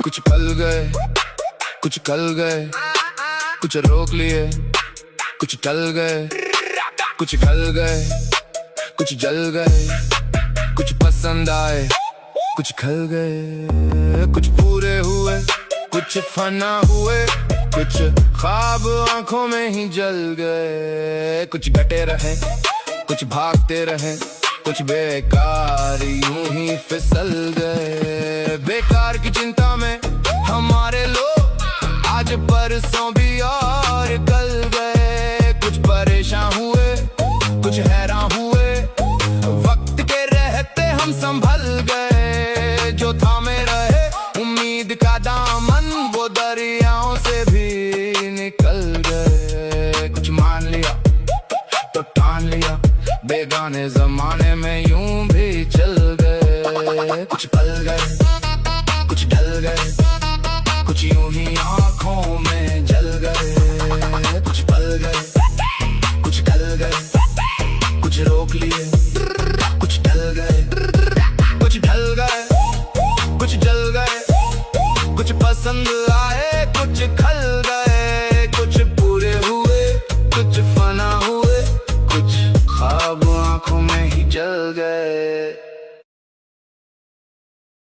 कुछ पल गए, कुछ कल गए, कुछ रोक लिए, कुछ टल गए, कुछ गल गए, कुछ जल गए, कुछ पसंद आए, कुछ खल गए, कुछ पूरे हुए, कुछ फना हुए, कुछ ख्वाब आंखों में ही जल गए, कुछ घटे रहे, कुछ भागते रहे, कुछ बेकार यूं ही फिसल गए। बेकार की चिंता में हमारे लोग आज परसों भी और कल गए। कुछ परेशान हुए, कुछ हैरान हुए, वक्त के रहते हम संभल गए। जो थामे रहे उम्मीद का दामन, वो दरियाओं से भी निकल गए। कुछ मान लिया तो ठान लिया, बेगाने जमाने में यूं भी चल गए। कुछ पल गए, कुछ ढल गए, कुछ यूं ही आंखों में जल गए। कुछ पल गए, कुछ ढल गए, कुछ रोक लिए, कुछ ढल गए, कुछ ढल गए, कुछ जल गए, कुछ पसंद आए, कुछ खल